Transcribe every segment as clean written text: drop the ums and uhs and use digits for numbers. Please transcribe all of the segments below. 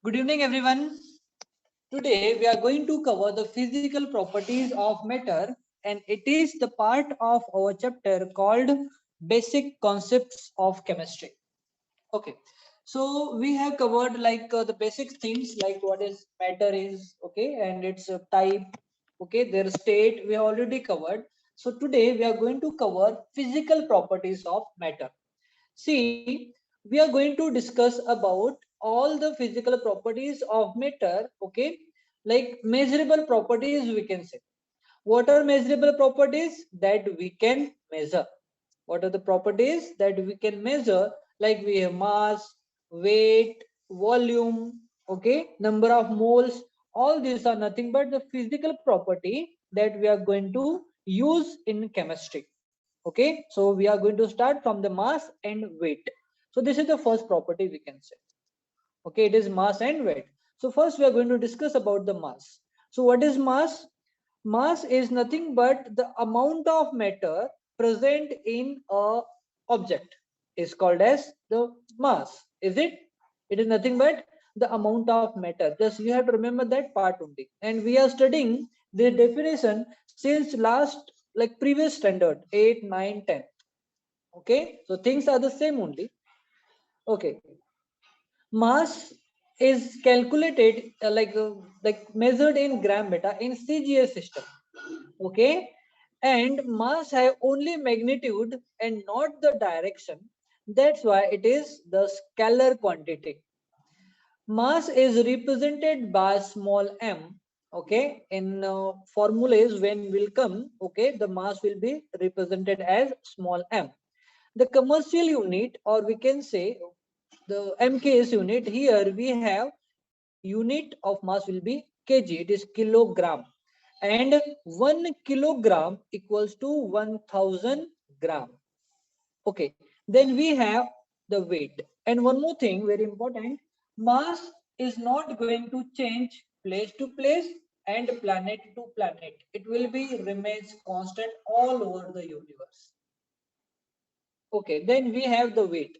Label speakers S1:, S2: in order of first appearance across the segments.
S1: Good evening, everyone. Today we are going to cover the physical properties of matter, and it is the part of our chapter called Basic Concepts of Chemistry. Okay, so we have covered the basic things like what is matter is, okay, and its type, okay, their state we have already covered. So today we are going to cover physical properties of matter. See, we are going to discuss about all the physical properties of matter, okay, like measurable properties we can say. What are measurable properties that we can measure? What are the properties that we can measure? Like we have mass, weight, volume, okay, number of moles. All these are nothing but the physical property that we are going to use in chemistry. Okay, so we are going to start from the mass and weight. So this is the first property we can say. Okay, it is mass and weight. So first we are going to discuss about the mass. So what is mass? Mass is nothing but the amount of matter present in a object is called as the mass. Is it? It is nothing but the amount of matter. Just you have to remember that part only. And we are studying the definition since last like previous standard 8, 9, 10. Okay, so things are the same only. Okay, mass is calculated like measured in gram beta in CGS system. Okay, and mass have only magnitude and not the direction. That's why it is the scalar quantity. Mass is represented by small m. Okay, in formulas when will come, okay, the mass will be represented as small m. The commercial unit, or we can say the MKS unit, here we have unit of mass will be kg, it is kilogram, and 1 kilogram equals to 1000 gram. Okay, then we have the weight. And one more thing very important, mass is not going to change place to place and planet to planet. It will be remains constant all over the universe. Okay, then we have the weight.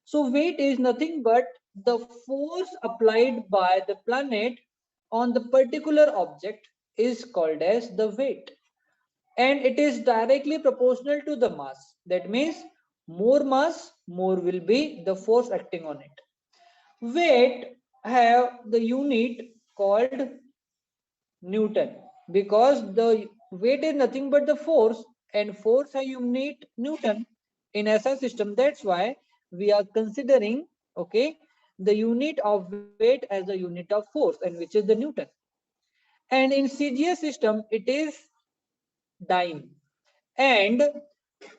S1: So weight is nothing but the force applied by the planet on the particular object is called as the weight, and it is directly proportional to the mass. That means more mass, more will be the force acting on it. Weight have the unit called Newton, because the weight is nothing but the force, and force have unit Newton in SI system. That's why we are considering, okay, the unit of weight as the unit of force, and which is the Newton. And in CGS system it is dyne, and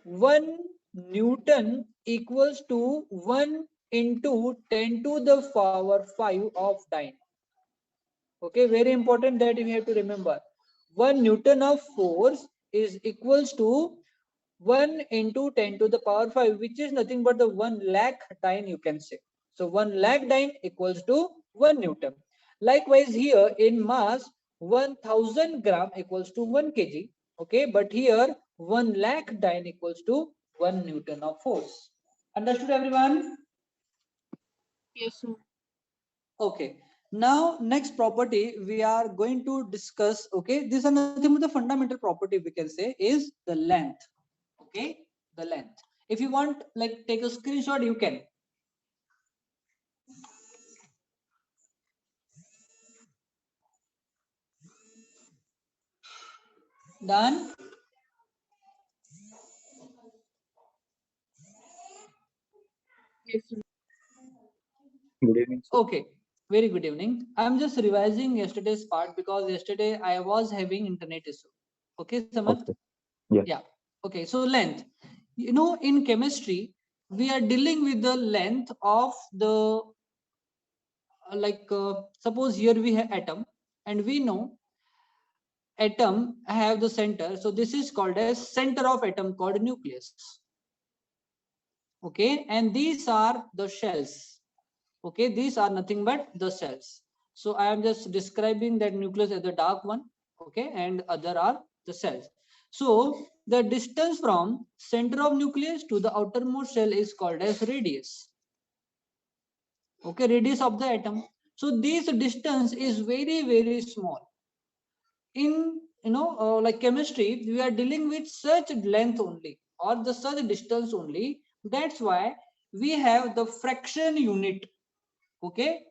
S1: 1 Newton equals to 1 into 10 to the power 5 of dyne. Okay, very important that you have to remember. 1 Newton of force is equals to 1 into 10 to the power 5, which is nothing but the 1 lakh dyne you can say. So 1 lakh dyne equals to 1 Newton. Likewise here in mass, 1000 gram equals to 1 kg. Okay, but here 1 lakh dyne equals to 1 Newton of force. Understood everyone?
S2: Yes, sir.
S1: Okay, now next property we are going to discuss. Okay, these are nothing but the fundamental property we can say is the length. Okay, the length. If you want, like, take a screenshot, you can. Done.
S2: Yes, sir.
S3: Good evening, sir.
S1: Okay, very good evening. I'm just revising yesterday's part because yesterday I was having internet issue. Okay, Saman?
S3: Okay. Yeah.
S1: Yeah. Okay, so length. You know, in chemistry, we are dealing with the length of the suppose here we have atom, and we know atom have the center. So this is called as center of atom called nucleus. Okay, and these are the shells. Okay, these are nothing but the cells. So I am just describing that nucleus as the dark one. Okay, and other are the cells. So the distance from center of nucleus to the outermost shell is called as radius. Okay, radius of the atom. So this distance is very small. In like chemistry, we are dealing with such length only, or the such distance only. That's why we have the fraction unit. Okay,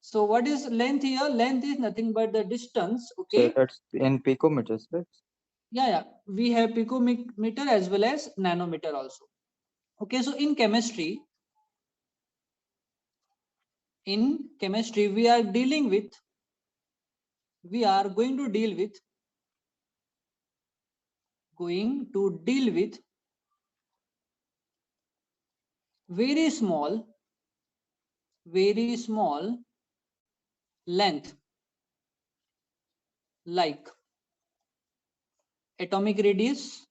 S1: so what is length here? Length is nothing but the distance.
S3: So
S1: Okay,
S3: that's in picometers, right?
S1: yeah, we have picometer as well as nanometer also. Okay, so in chemistry, we are going to deal with very small length, like atomic radius,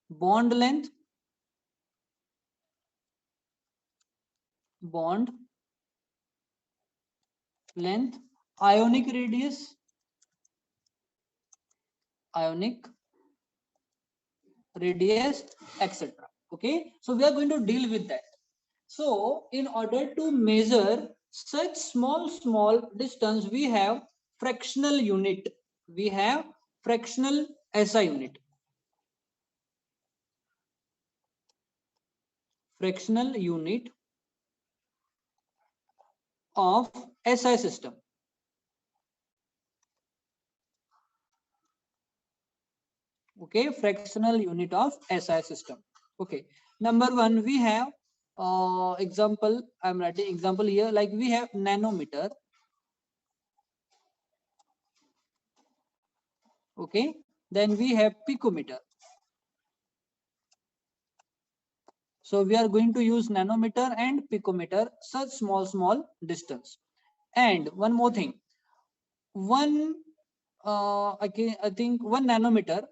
S1: bond length, ionic radius, etc. Okay, so we are going to deal with that. So in order to measure such small distance, we have fractional unit. We have fractional SI unit. Fractional unit of SI system. Okay, fractional unit of SI system. Okay, number one, we have example. I'm writing example here, like we have nanometer. Okay, then we have picometer. So we are going to use nanometer and picometer, such small distance. And one more thing, I think 1 nanometer.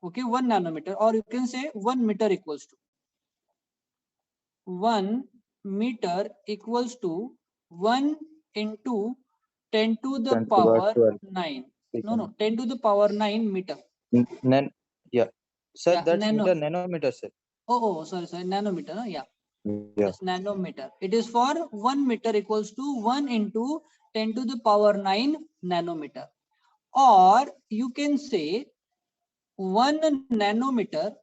S1: Okay, 1 nanometer, or you can say 1 meter equals to 1 meter equals to 1 into 10 to the
S3: 10 to the
S1: power
S3: 12
S1: 9. No,
S3: picometer.
S1: 10 to the power 9 meter.
S3: Yeah. Sir,
S1: Yeah,
S3: that's nanometer, sir.
S1: Oh, sorry, nanometer. No? Yeah.
S3: Yeah.
S1: Yes, nanometer. It is for 1 meter equals to 1 into 10 to the power 9 nanometer. Or you can say 1 nanometer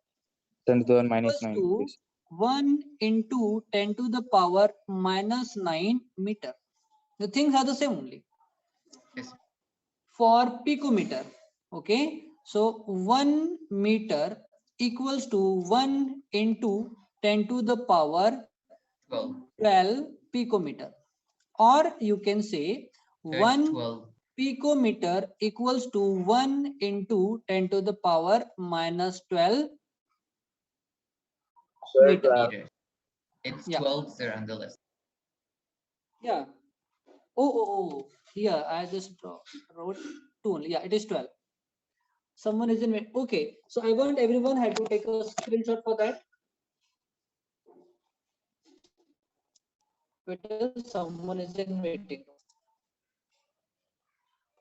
S3: 10 to the minus
S1: equals
S3: 9.
S1: to
S3: Please.
S1: 1 into 10 to the power minus 9 meter. The things are the same only.
S4: Yes.
S1: For picometer, okay, so 1 meter equals to 1 into 10 to the power 12 picometer. Or you can say 1 picometer equals to 1 into 10 to the power minus 12 meter.
S4: It's
S1: Yeah.
S4: 12, sir, on the list.
S1: Yeah. Oh. Here I just wrote 2 only. Yeah, it is 12. Someone is in. Okay. So I want everyone had to take a screenshot for that. Someone is in waiting.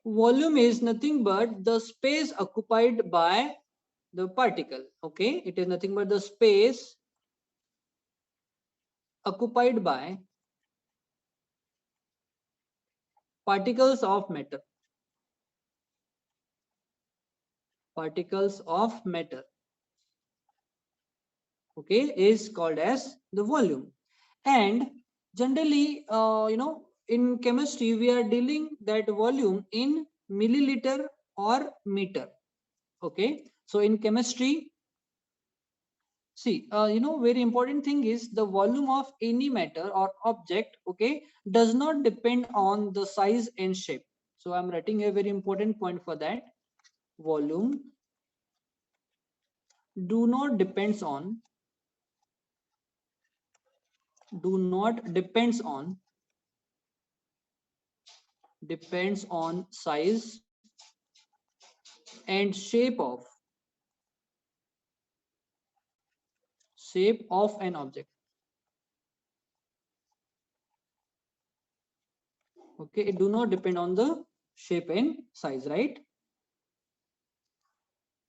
S1: Volume is nothing but the space occupied by the particle. Okay, it is nothing but the space occupied by particles of matter. Okay, is called as the volume. And generally, in chemistry, we are dealing that volume in milliliter or meter. Okay, so in chemistry, see, very important thing is the volume of any matter or object, okay, does not depend on the size and shape. So I'm writing a very important point for that. Volume do not depends on size and shape of an object. Okay, it do not depend on the shape and size, right?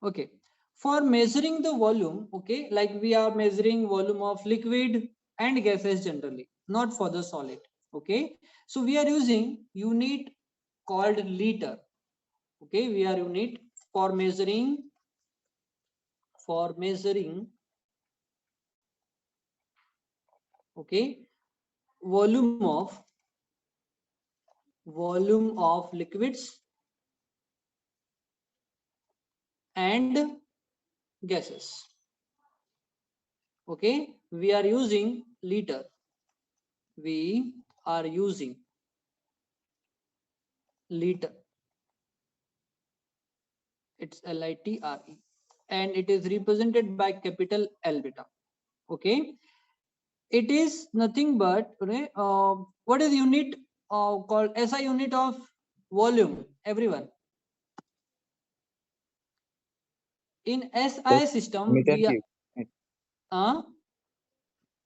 S1: Okay, For measuring the volume, okay, like we are measuring volume of liquid and gases generally, not for the solid, okay. So we are using unit called liter, okay. We are unit for measuring okay, volume of liquids and gases, okay. We are using liter, we are using liter, it's LITRE, and it is represented by capital L beta, okay. It is nothing but what is unit called SI unit of volume, everyone? In SI
S3: Yes,
S1: system
S3: meter
S1: we are
S3: cube.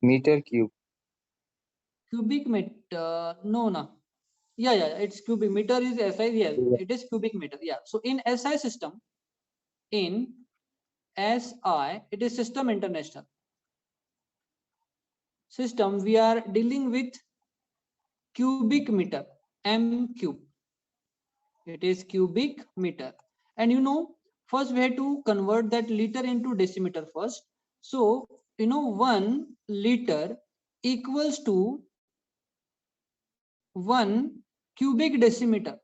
S3: Meter cube.
S1: cubic meter, no, yeah, it's cubic meter is SI, yes,
S3: Yeah.
S1: it is cubic meter, yeah. So in SI system, in SI, it is system international system, we are dealing with cubic meter, m cube, it is cubic meter. And first we have to convert that liter into decimeter first. So 1 liter equals to 1 cubic decimeter.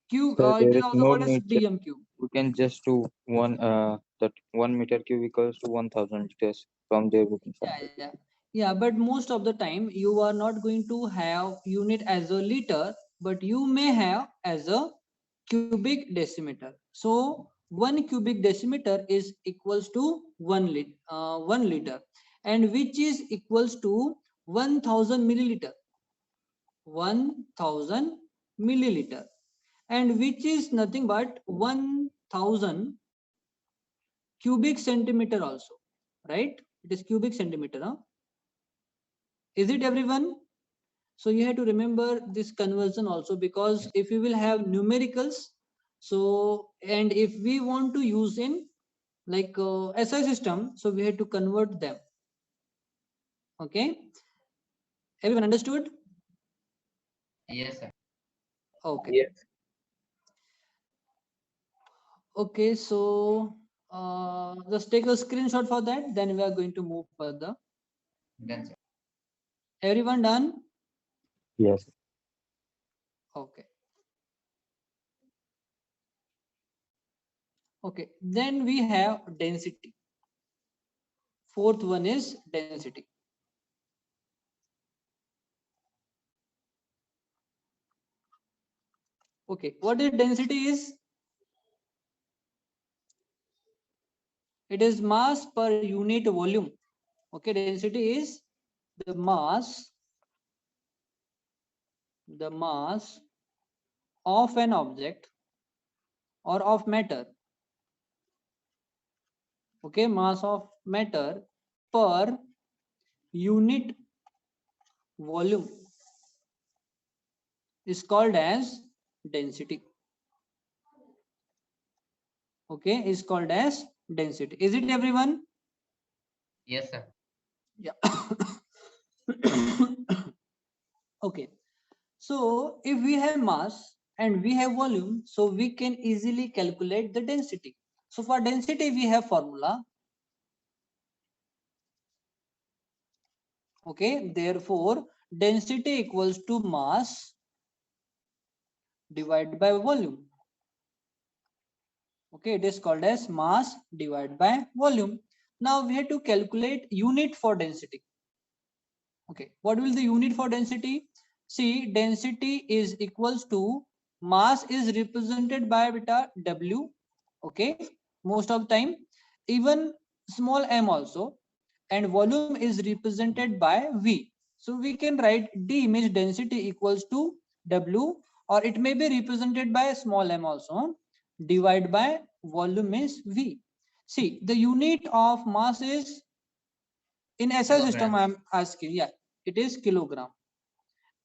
S1: Cube,
S3: So
S1: it
S3: there
S1: is
S3: is
S1: also
S3: no
S1: called as
S3: need.
S1: dm cube.
S3: We can just do that 1 meter cube equals to 1000 liters. From there we can find.
S1: Yeah, but most of the time you are not going to have unit as a liter, but you may have as a cubic decimeter. So 1 cubic decimeter is equals to 1 liter, and which is equals to 1000 milliliter, 1000 milliliter, and which is nothing but 1000 cubic centimeter also, right? It is cubic centimeter, huh? Is it, everyone? So you have to remember this conversion also, because if you will have numericals, so and if we want to use in like SI system, so we have to convert them. Okay, everyone understood?
S4: Yes, sir.
S1: Okay.
S3: Yes.
S1: Okay, so just take a screenshot for that, then we are going to move further.
S4: Done, sir.
S1: Everyone done?
S3: Yes.
S1: Okay. Okay, then we have density. Fourth one is density. Okay, what is density is? It is mass per unit volume. Okay, density is the mass of an object or of matter. Okay, mass of matter per unit volume is called as density. Okay, is called as density. Is it, everyone?
S4: Yes, sir.
S1: Yeah. Okay, so if we have mass and we have volume, so we can easily calculate the density. So for density we have formula. Okay, therefore density equals to mass divided by volume. Okay, it is called as mass divided by volume. Now we have to calculate unit for density. Okay, what will the unit for density? See, density is equals to mass is represented by beta W. Okay, most of the time, even small m also, and volume is represented by V. So we can write D means density equals to W, or it may be represented by small m also, divided by volume is V. See, the unit of mass is in SI system, I am asking, yeah, it is kilogram,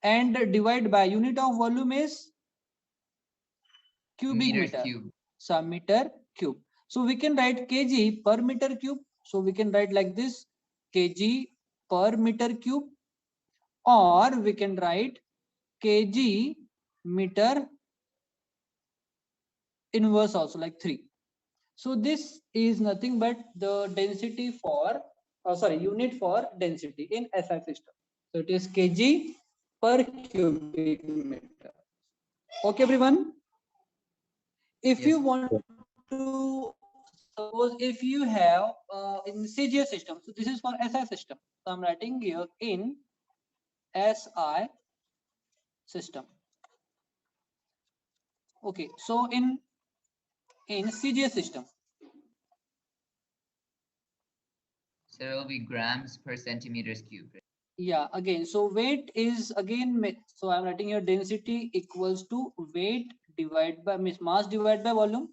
S1: and divide by unit of volume is cubic
S4: Meters
S1: meter,
S4: cube.
S1: so meter cube. So we can write kg per meter cube. So we can write like this, kg per meter cube, or we can write kg meter inverse also, like 3. So this is nothing but the density for, unit for density in SI system. So it is kg per cubic meter. Okay, everyone. If
S4: Yes,
S1: you
S4: sir.
S1: want to, suppose if you have in CGS system, so this is for SI system. So I'm writing here in SI system. Okay, so in CGS system,
S4: So it will be grams per centimeters cube. Right?
S1: yeah, again, so weight is again, so I'm writing here density equals to weight divided by mass divided by volume.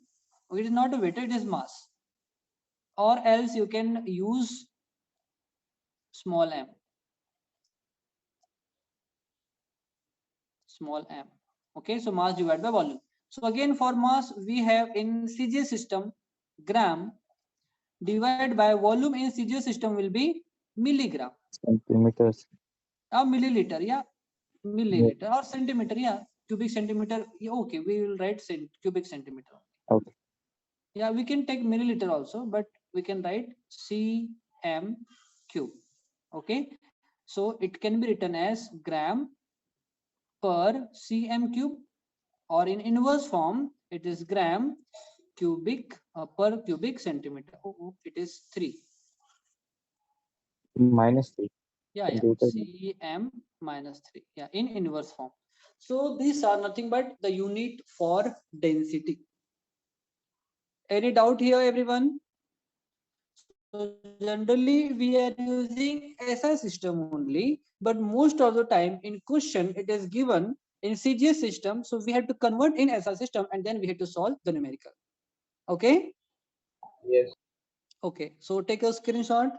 S1: It is not a weight, it is mass, or else you can use small m, okay. So mass divided by volume. So again, for mass we have in CGS system gram divided by volume in CGS system will be milligram
S3: Centimeters.
S1: or milliliter, yeah,
S3: Yeah.
S1: milliliter or centimeter, yeah, cubic centimeter, yeah, okay, we will write cubic centimeter.
S3: Okay.
S1: Yeah, we can take milliliter also, but we can write cm cube. Okay, so it can be written as gram per cm cube, or in inverse form it is gram cubic per cubic centimeter. Oh, it is 3.
S3: -3.
S1: Yeah, cm minus 3, yeah, in inverse form. So these are nothing but the unit for density. Any doubt here, everyone? So generally we are using SI system only, but most of the time in question it is given in CGS system, so we have to convert in SI system and then we have to solve the numerical. Okay.
S3: Yes.
S1: Okay, so take a screenshot.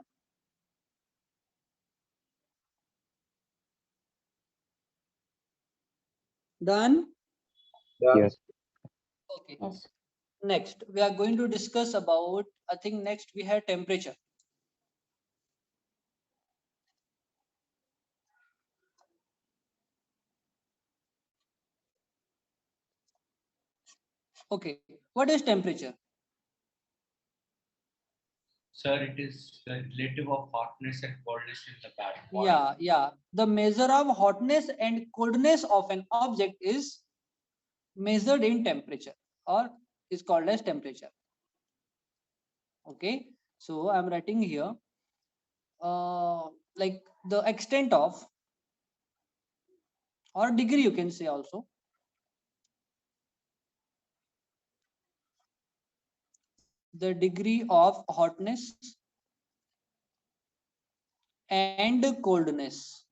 S1: Done.
S3: Yes.
S1: Okay. Next we are going to discuss about, I think next we have temperature. Okay, what is temperature?
S5: Sir, it is the relative of hotness and coldness in the body.
S1: Yeah, the measure of hotness and coldness of an object is measured in temperature, or is called as temperature. Okay, so I'm writing here like the extent of, or degree you can say also, the degree of hotness and coldness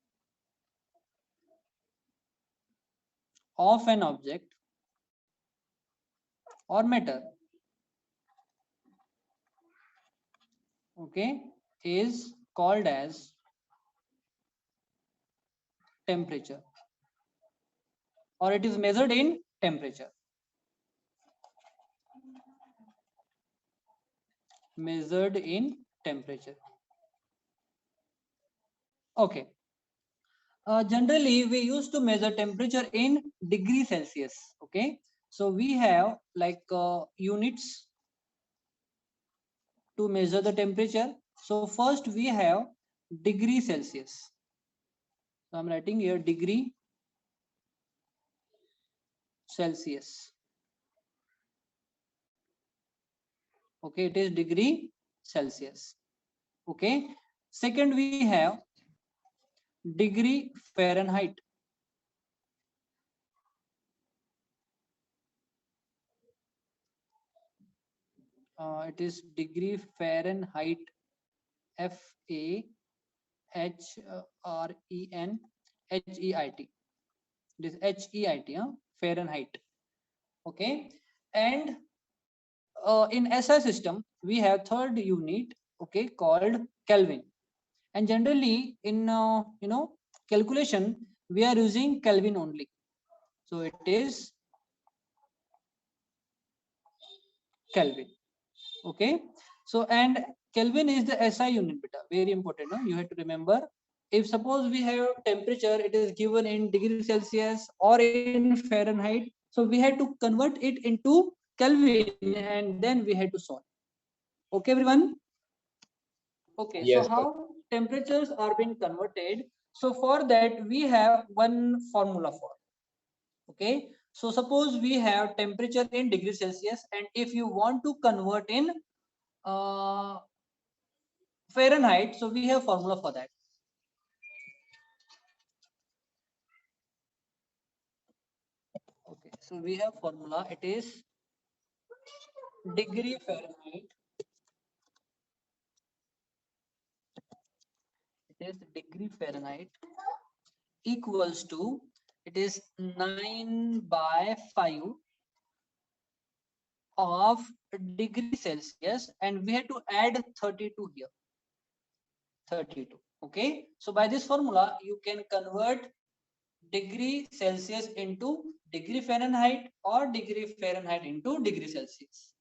S1: of an object or matter, okay, is called as temperature, or it is measured in temperature. Measured in temperature. Okay. Generally, we used to measure temperature in degree Celsius. Okay, so we have like units to measure the temperature. So first we have degree Celsius. So I'm writing here degree Celsius. Okay, it is degree Celsius. Okay. Second we have degree Fahrenheit. It is degree Fahrenheit. FAHRENHEIT. It is HEIT, Fahrenheit. Okay, and in SI system we have third unit, okay, called Kelvin. And generally in calculation we are using Kelvin only. So it is Kelvin. Okay, so and Kelvin is the SI unit, beta. Very important, no? You have to remember. If suppose we have temperature, it is given in degree Celsius or in Fahrenheit, so we have to convert it into Kelvin and then we have to solve. Okay, everyone. Okay, so
S3: Yes, sir.
S1: how temperatures are being converted? So for that we have one formula for. Okay, so suppose we have temperature in degree Celsius, and if you want to convert in uh, Fahrenheit, so we have formula for that. Okay, so we have formula. It is degree Fahrenheit. It is degree Fahrenheit equals to, it is 9/5 of degree Celsius, and we have to add 32 here. 32. Okay, so by this formula you can convert degree Celsius into degree Fahrenheit or degree Fahrenheit into degree Celsius.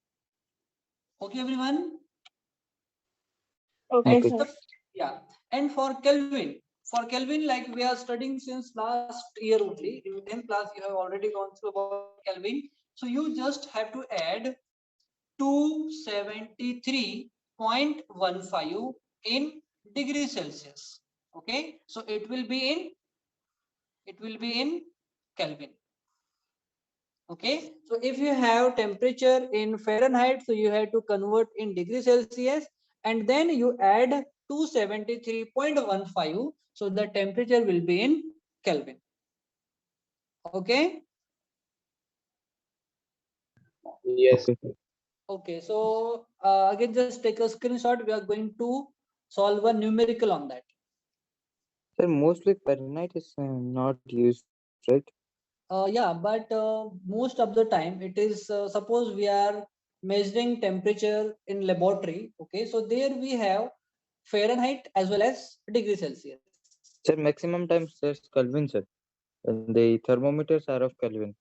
S1: Okay, everyone.
S2: Okay,
S1: And
S3: Okay.
S2: sir.
S1: yeah, and for Kelvin, like we are studying since last year only. In 10th class, you have already gone through about Kelvin. So you just have to add 273.15 in degree Celsius. Okay, so it will be in Kelvin. Okay, so if you have temperature in Fahrenheit, so you have to convert in degree Celsius, and then you add 273.15, so the temperature will be in Kelvin. Okay.
S3: Yes. Okay.
S1: Okay, so again, just take a screenshot. We are going to solve a numerical on that.
S3: Sir, mostly Fahrenheit is not used, right?
S1: Yeah, but most of the time it is, suppose we are measuring temperature in laboratory. Okay, so there we have Fahrenheit as well as degree Celsius.
S3: Sir, maximum times there's Kelvin, sir. And the thermometers are of Kelvin.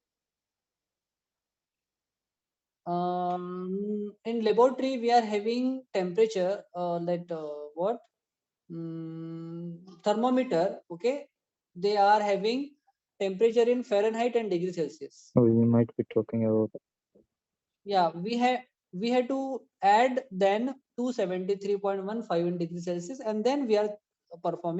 S1: In laboratory we are having temperature, what thermometer. Okay, they are having temperature in Fahrenheit and degree Celsius.
S3: Oh, you might be talking about.
S1: Yeah, we had to add then 273.15 in degree Celsius, and then we are performing